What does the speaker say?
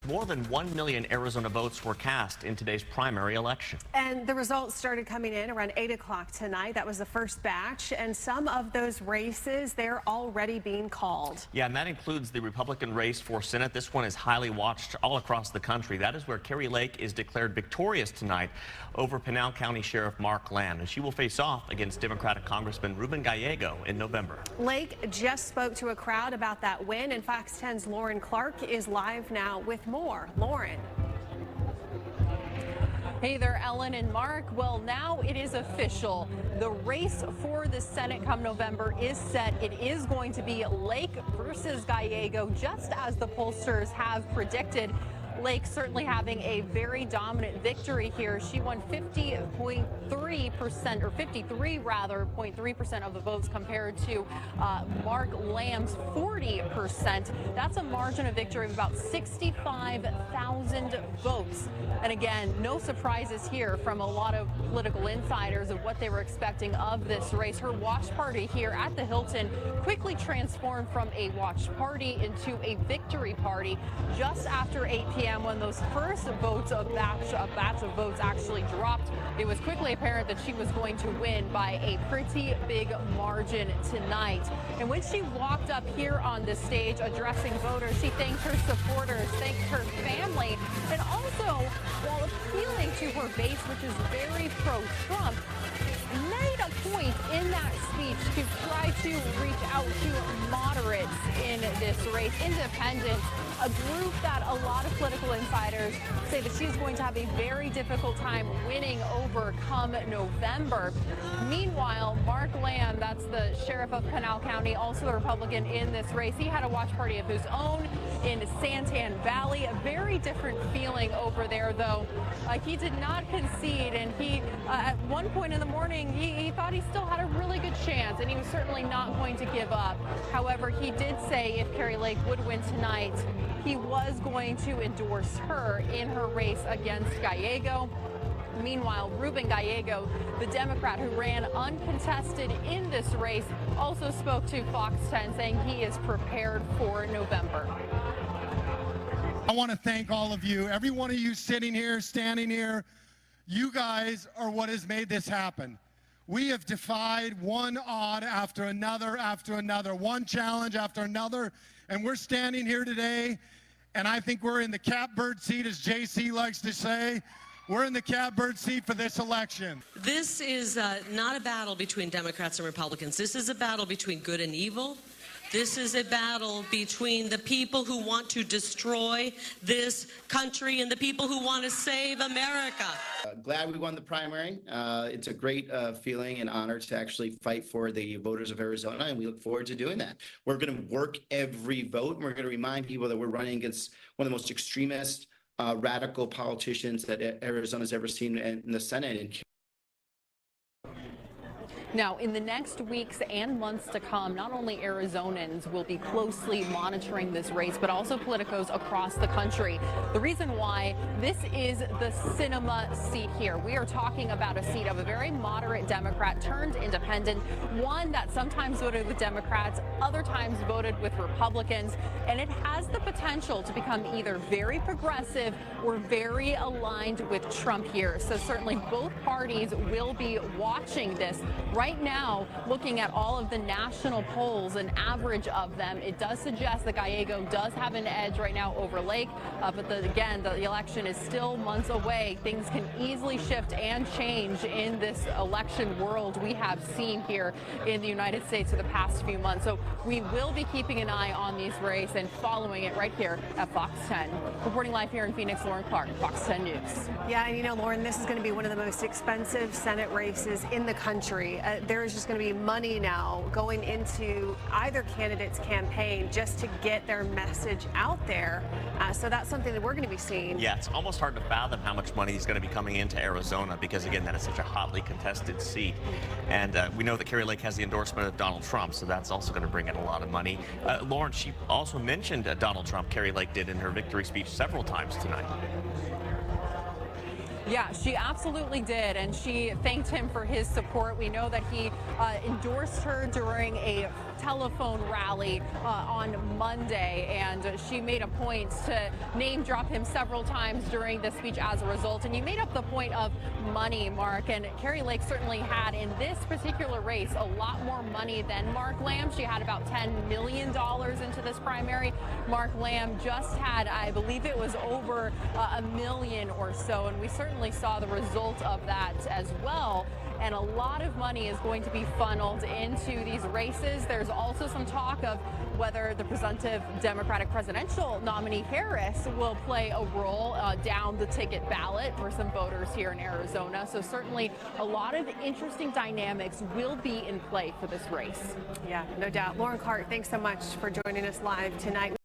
More than 1 million Arizona votes were cast in today's primary election. And the results started coming in around 8 o'clock tonight. That was the first batch. And some of those races, they're already being called. Yeah, and that includes the Republican race for Senate. This one is highly watched all across the country. That is where Kari Lake is declared victorious tonight over Pinal County Sheriff Mark Lamb. And she will face off against Democratic Congressman Ruben Gallego in November. Lake just spoke to a crowd about that win. And Fox 10's Lauren Clark is live now with more. Lauren. Hey there, Ellen and Mark. Well, now it is official. The race for the Senate come November is set. It is going to be Lake versus Gallego, just as the pollsters have predicted. Lake certainly having a very dominant victory here. She won 50.3%, or 53.3% of the votes compared to Mark Lamb's 40%. That's a margin of victory of about 65,000 votes. And again, no surprises here from a lot of political insiders of what they were expecting of this race. Her watch party here at the Hilton quickly transformed from a watch party into a victory party just after 8 p.m. when those first votes, a batch of votes actually dropped. It was quickly apparent that she was going to win by a pretty big margin tonight. And when she walked up here on the stage addressing voters, she thanked her supporters, thanked her family, and also, while appealing to her base, which is very pro-Trump, made a point in that speech to try to reach out to moderates in this race, independents, a group that a lot of political insiders say that she's going to have a very difficult time winning over come November. Meanwhile, Mark Lamb, that's the sheriff of Pinal County, also a Republican in this race, he had a watch party of his own in Santan Valley. A very different feeling over there, though. He did not concede, and he, at one point in the morning, he thought he still had a really good chance, and he was certainly not going to give up. However, he did say if Kari Lake would win tonight, he was going to endorse her in her race against Gallego. Meanwhile, Ruben Gallego, the Democrat who ran uncontested in this race, also spoke to Fox 10, saying he is prepared for November. I want to thank all of you, every one of you sitting here, standing here. You guys are what has made this happen. We have defied one odd after another, one challenge after another, and we're standing here today, and I think we're in the catbird seat, as JC likes to say. We're in the catbird seat for this election. This is not a battle between Democrats and Republicans. This is a battle between good and evil. This is a battle between the people who want to destroy this country and the people who want to save America. Glad we won the primary. It's a great feeling and honor to actually fight for the voters of Arizona, and we look forward to doing that. We're going to work every vote, and we're going to remind people that we're running against one of the most extremist, radical politicians that Arizona's ever seen in the Senate. And now, in the next weeks and months to come, not only Arizonans will be closely monitoring this race, but also politicos across the country. The reason why this is the Sinema seat here. We are talking about a seat of a very moderate Democrat turned independent, one that sometimes voted with Democrats, other times voted with Republicans, and it has the potential to become either very progressive or very aligned with Trump here. So certainly both parties will be watching this. Right now, looking at all of the national polls, an average of them, it does suggest that Gallego does have an edge right now over Lake. But again, the election is still months away. Things can easily shift and change in this election world we have seen here in the United States for the past few months. So we will be keeping an eye on these race and following it right here at Fox 10. Reporting live here in Phoenix, Lauren Clark, Fox 10 News. Yeah, and you know, Lauren, this is going to be one of the most expensive Senate races in the country. There is just going to be money now going into either candidate's campaign just to get their message out there. So that's something that we're going to be seeing. Yeah, it's almost hard to fathom how much money is going to be coming into Arizona because, again, that is such a hotly contested seat. And we know that Kari Lake has the endorsement of Donald Trump, so that's also going to bring in a lot of money. Lauren, she also mentioned Donald Trump, Kari Lake did in her victory speech several times tonight. Yeah, she absolutely did, and she thanked him for his support. We know that he endorsed her during a telephone rally on Monday, and she made a point to name drop him several times during the speech as a result. And you made up the point of money, Mark, and Kari Lake certainly had in this particular race a lot more money than Mark Lamb. She had about $10 million into this primary. Mark Lamb just had, I believe it was over $1 million or so, and we certainly saw the result of that as well. And a lot of money is going to be funneled into these races. There's also some talk of whether the presumptive Democratic presidential nominee Harris will play a role down the ticket ballot for some voters here in Arizona. So certainly a lot of interesting dynamics will be in play for this race. Yeah, no doubt. Lauren Clark, thanks so much for joining us live tonight.